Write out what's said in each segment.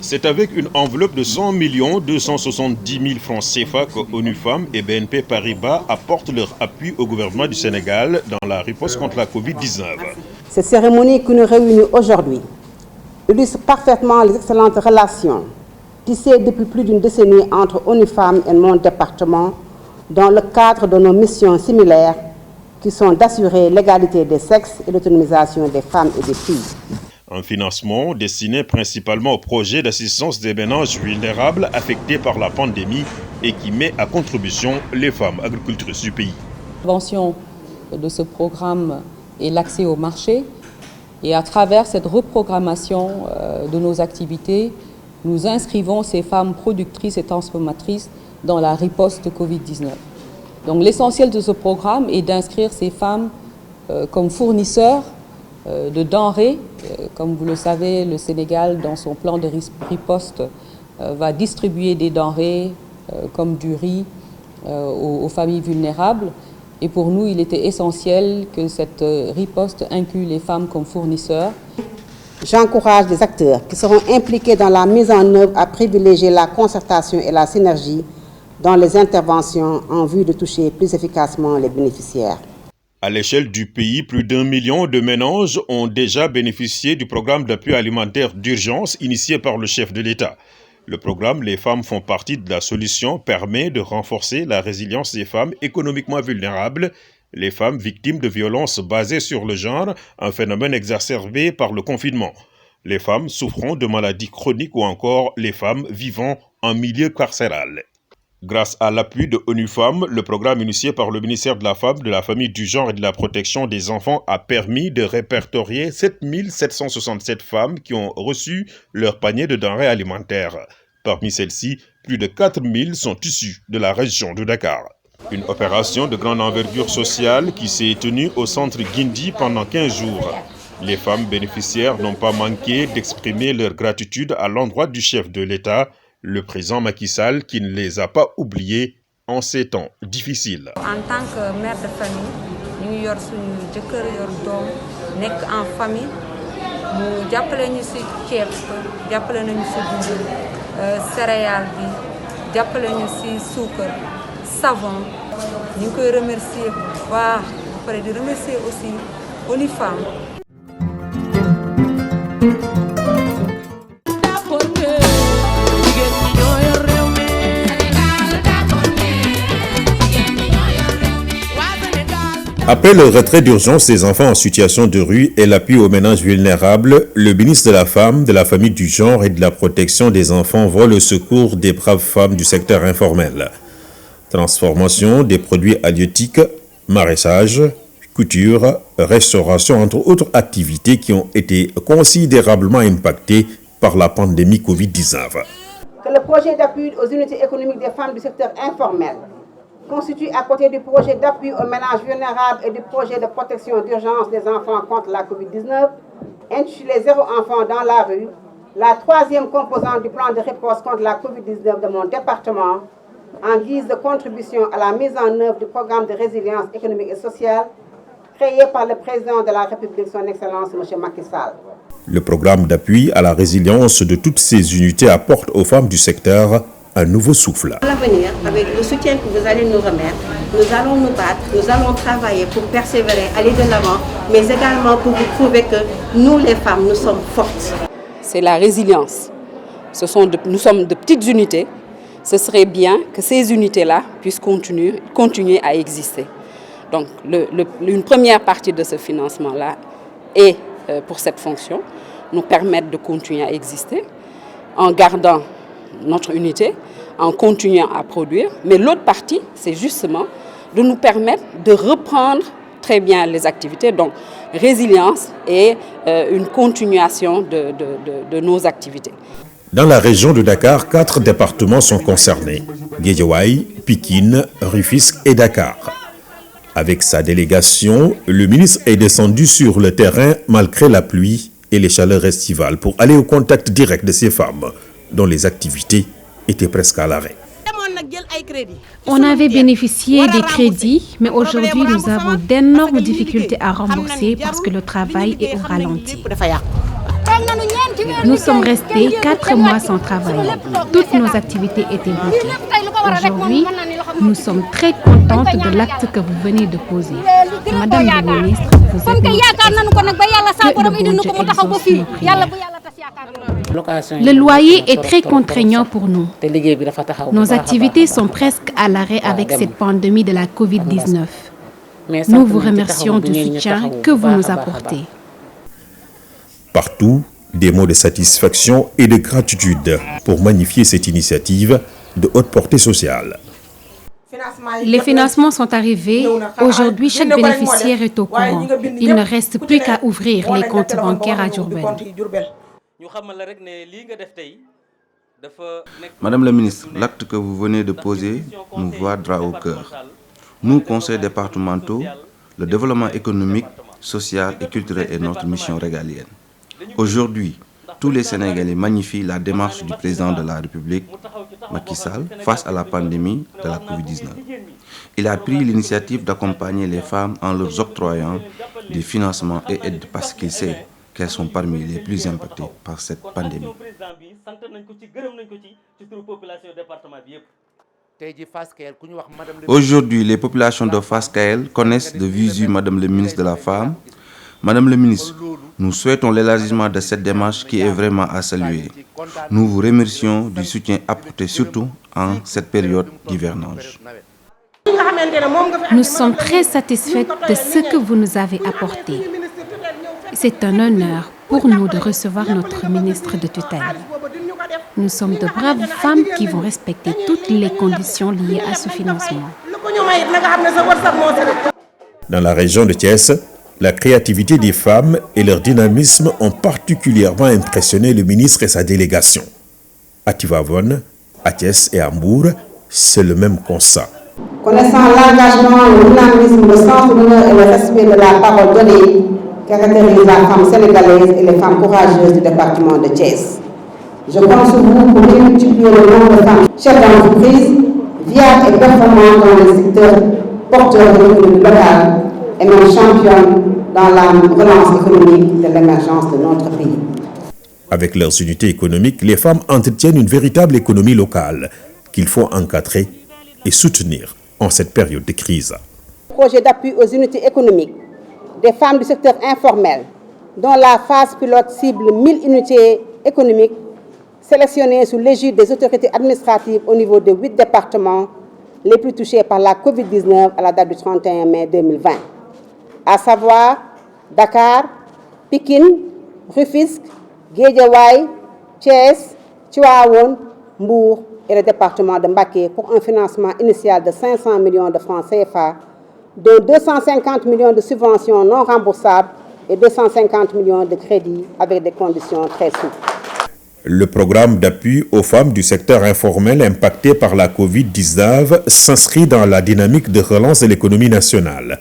C'est avec une enveloppe de 100 270 000 francs CFA que ONU Femmes et BNP Paribas apportent leur appui au gouvernement du Sénégal dans la riposte contre la Covid-19. Cette cérémonie qui nous réunit aujourd'hui illustre parfaitement les excellentes relations tissées depuis plus d'une décennie entre ONU Femmes et mon département dans le cadre de nos missions similaires qui sont d'assurer l'égalité des sexes et l'autonomisation des femmes et des filles. Un financement destiné principalement au projet d'assistance des ménages vulnérables affectés par la pandémie et qui met à contribution les femmes agricultrices du pays. L'invention de ce programme est l'accès au marché et à travers cette reprogrammation de nos activités, nous inscrivons ces femmes productrices et transformatrices dans la riposte Covid-19. Donc l'essentiel de ce programme est d'inscrire ces femmes comme fournisseurs de denrées. Comme vous le savez, le Sénégal, dans son plan de riposte, va distribuer des denrées comme du riz aux familles vulnérables. Et pour nous, il était essentiel que cette riposte inclue les femmes comme fournisseurs. J'encourage les acteurs qui seront impliqués dans la mise en œuvre à privilégier la concertation et la synergie dans les interventions en vue de toucher plus efficacement les bénéficiaires. À l'échelle du pays, plus d'1 million de ménages ont déjà bénéficié du programme d'appui alimentaire d'urgence initié par le chef de l'État. Le programme Les femmes font partie de la solution permet de renforcer la résilience des femmes économiquement vulnérables, les femmes victimes de violences basées sur le genre, un phénomène exacerbé par le confinement, les femmes souffrant de maladies chroniques ou encore les femmes vivant en milieu carcéral. Grâce à l'appui de ONU Femmes, le programme initié par le ministère de la Femme, de la Famille, du Genre et de la Protection des Enfants a permis de répertorier 7 767 femmes qui ont reçu leur panier de denrées alimentaires. Parmi celles-ci, plus de 4 000 sont issues de la région de Dakar. Une opération de grande envergure sociale qui s'est tenue au centre Guindi pendant 15 jours. Les femmes bénéficiaires n'ont pas manqué d'exprimer leur gratitude à l'endroit du chef de l'État, le président Macky Sall, qui ne les a pas oubliés en ces temps difficiles. En tant que mère de famille, nous yor suñu jëkkër yor doom nekk en famille mu jàppale ñu ci ceeb jàppale nañu ci dund céréales bi jàppale ñu ci suukar savon ñu ngi koy remercier bu baax ba pare di remercier aussi ONU Femmes. Après le retrait d'urgence des enfants en situation de rue et l'appui aux ménages vulnérables, le ministre de la Femme, de la Famille, du Genre et de la Protection des Enfants voit le secours des braves femmes du secteur informel. Transformation des produits halieutiques, maraîchage, couture, restauration, entre autres activités qui ont été considérablement impactées par la pandémie Covid-19. Que le projet d'appui aux unités économiques des femmes du secteur informel constitue à côté du projet d'appui aux ménages vulnérables et du projet de protection d'urgence des enfants contre la Covid-19, intitulé Zéro enfant dans la rue, la troisième composante du plan de réponse contre la Covid-19 de mon département, en guise de contribution à la mise en œuvre du programme de résilience économique et sociale créé par le président de la République, son Excellence, M. Macky Sall. Le programme d'appui à la résilience de toutes ces unités apporte aux femmes du secteur un nouveau souffle. À l'avenir, avec le soutien que vous allez nous remettre, nous allons nous battre, nous allons travailler pour persévérer, aller de l'avant, mais également pour vous prouver que nous, les femmes, nous sommes fortes. C'est la résilience. Nous sommes de petites unités. Ce serait bien que ces unités-là puissent continuer à exister. Donc, une première partie de ce financement-là est pour cette fonction, nous permettre de continuer à exister en gardant notre unité, en continuant à produire. Mais l'autre partie, c'est justement de nous permettre de reprendre très bien les activités. Donc, résilience et une continuation de nos activités. Dans la région de Dakar, 4 départements sont concernés. Guédiawaye, Pikine, Rufisque et Dakar. Avec sa délégation, le ministre est descendu sur le terrain malgré la pluie et les chaleurs estivales pour aller au contact direct de ces femmes dont les activités étaient presque à l'arrêt. On avait bénéficié des crédits, mais aujourd'hui nous avons d'énormes difficultés à rembourser parce que le travail est au ralenti. Nous sommes restés 4 mois sans travail. Toutes nos activités étaient bloquées. Aujourd'hui, nous sommes très contentes de l'acte que vous venez de poser. Madame la ministre, vous êtes notre que le bon Dieu exauce nos prières. Le loyer est très contraignant pour nous. Nos activités sont presque à l'arrêt avec cette pandémie de la COVID-19. Nous vous remercions du soutien que vous nous apportez. Partout, des mots de satisfaction et de gratitude pour magnifier cette initiative de haute portée sociale. Les financements sont arrivés. Aujourd'hui, chaque bénéficiaire est au courant. Il ne reste plus qu'à ouvrir les comptes bancaires à Diourbel. Madame la ministre, l'acte que vous venez de poser nous voit droit au cœur. Nous, conseils départementaux, le développement économique, social et culturel est notre mission régalienne. Aujourd'hui, tous les Sénégalais magnifient la démarche du président de la République, Macky Sall, face à la pandémie de la COVID-19. Il a pris l'initiative d'accompagner les femmes en leur octroyant des financements et aides parce qu'il sait qu'elles sont parmi les plus impactées par cette pandémie. Aujourd'hui, les populations de Fass Kaël connaissent de visu Madame le ministre de la Femme. Madame le ministre, nous souhaitons l'élargissement de cette démarche qui est vraiment à saluer. Nous vous remercions du soutien apporté surtout en cette période d'hivernage. Nous sommes très satisfaits de ce que vous nous avez apporté. C'est un honneur pour nous de recevoir notre ministre de tutelle. Nous sommes de braves femmes qui vont respecter toutes les conditions liées à ce financement. Dans la région de Thiès, la créativité des femmes et leur dynamisme ont particulièrement impressionné le ministre et sa délégation. À Tivaouane, à Thiès et à Mbour, c'est le même constat. Connaissant l'engagement, le dynamisme, le sens de l'honneur et le respect de la parole donnée caractérise la femme sénégalaise et les femmes courageuses du département de Thiès. Je compte sur vous pour démultiplier le nombre de femmes chefs d'entreprise, viables et performantes dans les secteurs porteurs de l'économie locale et même championnes dans la relance économique de l'émergence de notre pays. Avec leurs unités économiques, les femmes entretiennent une véritable économie locale qu'il faut encadrer et soutenir en cette période de crise. Projet d'appui aux unités économiques des femmes du secteur informel, dont la phase pilote cible 1000 unités économiques sélectionnées sous l'égide des autorités administratives au niveau de 8 départements les plus touchés par la COVID-19 à la date du 31 mai 2020, à savoir Dakar, Pikine, Rufisque, Guédiawaye, Thiès, Tivaouane, Mbour et le département de Mbacké pour un financement initial de 500 millions de francs CFA, de 250 millions de subventions non remboursables et 250 millions de crédits avec des conditions très souples. Le programme d'appui aux femmes du secteur informel impacté par la COVID-19 s'inscrit dans la dynamique de relance de l'économie nationale.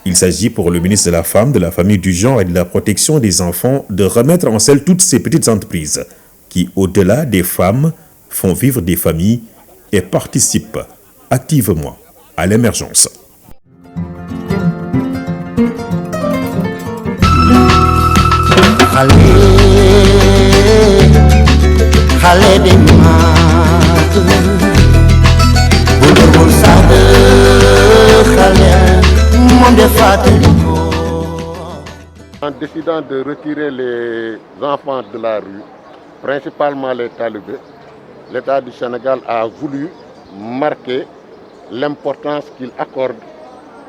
Il s'agit pour le ministre de la Femme, de la Famille, du Genre et de la Protection des enfants de remettre en selle toutes ces petites entreprises qui, au-delà des femmes, font vivre des familles et participent activement à l'émergence. En décidant de retirer les enfants de la rue, principalement les talibés, l'État du Sénégal a voulu marquer l'importance qu'il accorde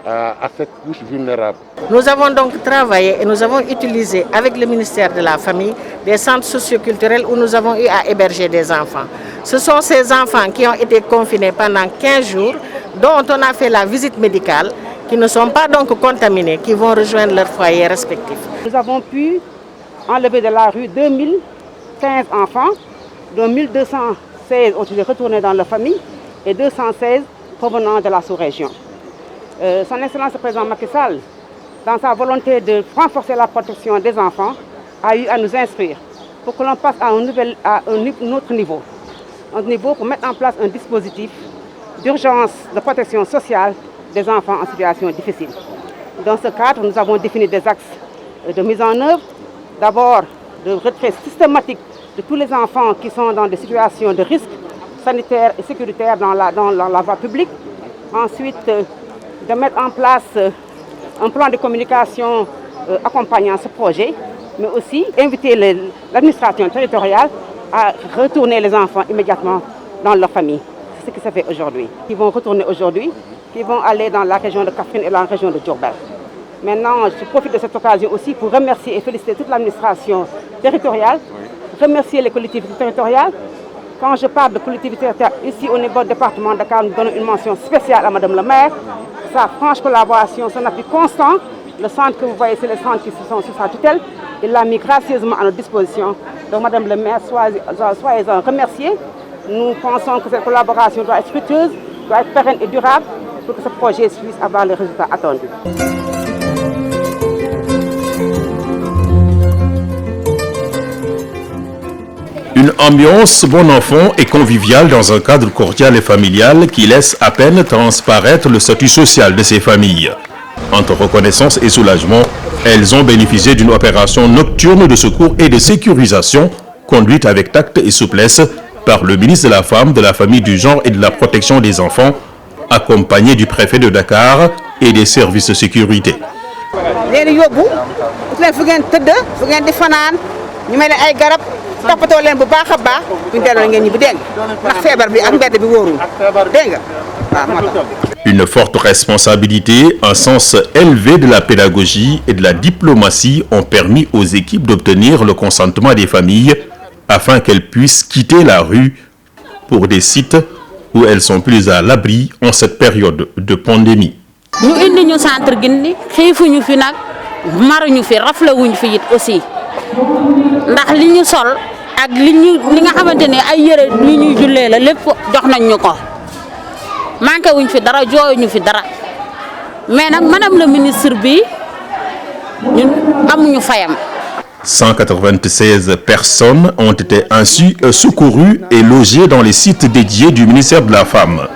à cette couche vulnérable. Nous avons donc travaillé et nous avons utilisé avec le ministère de la Famille des centres socioculturels où nous avons eu à héberger des enfants. Ce sont ces enfants qui ont été confinés pendant 15 jours, dont on a fait la visite médicale, qui ne sont pas donc contaminés, qui vont rejoindre leurs foyers respectifs. Nous avons pu enlever de la rue 2015 enfants, dont 1216 ont été retournés dans leur famille et 216 provenant de la sous-région. Son Excellence le Président Macky Sall, dans sa volonté de renforcer la protection des enfants, a eu à nous instruire pour que l'on passe à un autre niveau. Un niveau pour mettre en place un dispositif d'urgence de protection sociale des enfants en situation difficile. Dans ce cadre, nous avons défini des axes de mise en œuvre. D'abord, de retrait systématique de tous les enfants qui sont dans des situations de risque sanitaire et sécuritaire dans la voie publique. Ensuite, de mettre en place un plan de communication accompagnant ce projet, mais aussi inviter l'administration territoriale à retourner les enfants immédiatement dans leur famille. C'est ce qui se fait aujourd'hui. Ils vont retourner aujourd'hui, ils vont aller dans la région de Kaffrine et la région de Diourbel. Maintenant, je profite de cette occasion aussi pour remercier et féliciter toute l'administration territoriale, remercier les collectivités territoriales. Quand je parle de collectivités territoriales, ici au niveau du département de Dakar, nous donnons une mention spéciale à Madame le maire. Sa franche collaboration, son appui constant. Le centre que vous voyez, c'est le centre qui sont sous sa tutelle. Il l'a mis gracieusement à notre disposition. Donc Madame le maire, soyez-en remerciés. Nous pensons que cette collaboration doit être fructueuse, doit être pérenne et durable pour que ce projet puisse avoir les résultats attendus. Une ambiance bon enfant et conviviale dans un cadre cordial et familial qui laisse à peine transparaître le statut social de ces familles. Entre reconnaissance et soulagement, elles ont bénéficié d'une opération nocturne de secours et de sécurisation conduite avec tact et souplesse par le ministre de la Femme, de la Famille, du Genre et de la Protection des Enfants, accompagné du préfet de Dakar et des services de sécurité. Une forte responsabilité, un sens élevé de la pédagogie et de la diplomatie ont permis aux équipes d'obtenir le consentement des familles afin qu'elles puissent quitter la rue pour des sites où elles sont plus à l'abri en cette période de pandémie. Nous indi ñu centre Guindi xiifuñu fi nag maruñu fi raflewuñu fi it aussi ndax li ñu sol ak li nga xamante ne ay yére li ñuy jullee la lépp jox nañ ñu ko manqué wuñ fi dara jooyuñu fi dara mais nag madame le ministre bi ñun amuñu fayam. 196 personnes ont été ainsi secourues et logées dans les sites dédiés du ministère de la Femme.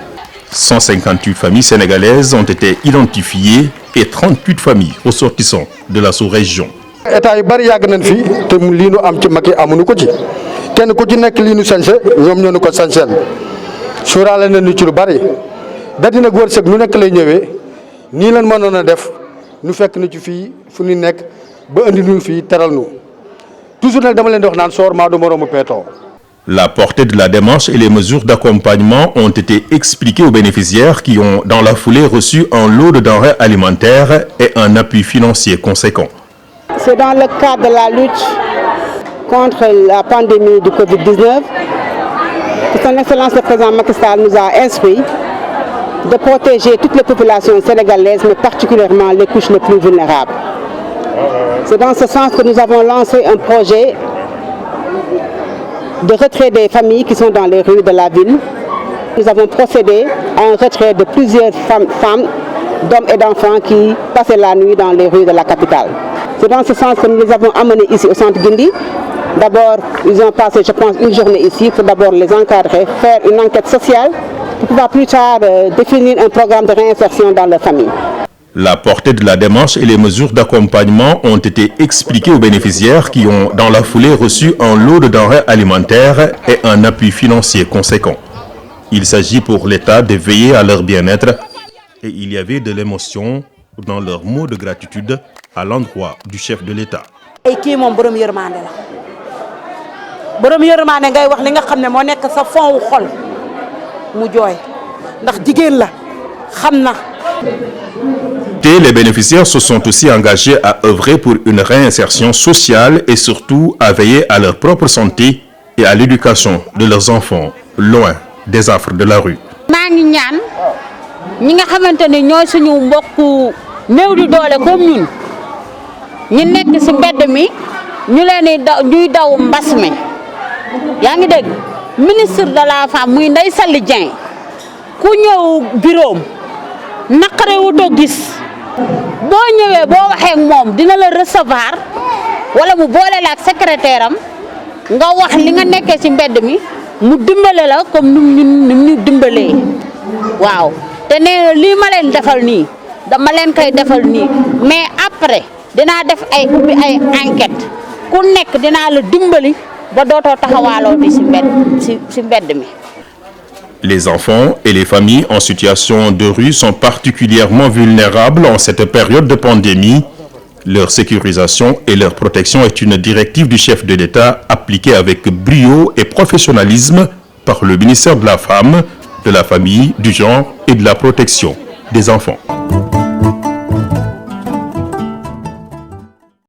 158 familles sénégalaises ont été identifiées et 38 familles ressortissant de la sous-région. état yu bari yàgg nañ fi te lii nu am ci mag yi amuñu ko ci kenn ku ci nekk lii nu sañse ñoom ñoo nu ko sañseel suuraale nañu ci lu bari da dina wërsëg nu nekk lay ñëwee nii lan mënoon a def nu fekk nu ci fii fu ñu nekk ba andi nu fii teral nu toujours nag dama leen di wax naan soor maa du moroomu peetoo. La portée de la démarche et les mesures d'accompagnement ont été expliquées aux bénéficiaires qui ont dans la foulée reçu un lot de denrées alimentaires et un appui financier conséquent. C'est dans le cadre de la lutte contre la pandémie du Covid-19 que son Excellence le Président Macky Sall nous a instruit de protéger toutes les populations sénégalaises, mais particulièrement les couches les plus vulnérables. C'est dans ce sens que nous avons lancé un projet de retrait des familles qui sont dans les rues de la ville. Nous avons procédé à un retrait de plusieurs femmes, d'hommes et d'enfants qui passaient la nuit dans les rues de la capitale. C'est dans ce sens que nous les avons amenés ici au centre Guindi. D'abord, ils ont passé, je pense, une journée ici pour d'abord les encadrer, faire une enquête sociale, pour pouvoir plus tard définir un programme de réinsertion dans leur famille. La portée de la démarche et les mesures d'accompagnement ont été expliquées aux bénéficiaires qui ont dans la foulée reçu un lot de denrées alimentaires et un appui financier conséquent. Il s'agit pour l'État de veiller à leur bien-être et il y avait de l'émotion dans leurs mots de gratitude à l'endroit du chef de l'État. kii moom borom yërmande la borom yërmande ngay wax li nga xam ne moo nekk sa fond wu xol mu jooy ndax jigéen la xam na. Les bénéficiaires se sont aussi engagés à œuvrer pour une réinsertion sociale et surtout à veiller à leur propre santé et à l'éducation de leurs enfants, loin des affres de la rue. maa ngi ñaan ñi nga xamante ne ñooy suñu mbokku néew di doole comme ñun ñi nekk ci mbedd mi ñu leen ñuy daw mbas mi yaa ngi dégg ministre de la femme muy Ndeye Saly Dieng ku ñëw bureau naqare wutoo gis boo ñëwee boo waxee ak moom dina la recevoir wala mu boole la ak secrétaire am nga wax li nga nekkee ci mbedd mi mu dimbale la comme ni ñu dimbalee waaw te nee lii ma leen defal nii dama leen koy defal nii mais après dinaa def ay enquête ku nekk dinaa la dimbali ba dootoo taxawaaloo di si mbedd mi. Les enfants et les familles en situation de rue sont particulièrement vulnérables en cette période de pandémie. Leur sécurisation et leur protection est une directive du chef de l'État appliquée avec brio et professionnalisme par le ministère de la Femme, de la Famille, du Genre et de la Protection des enfants.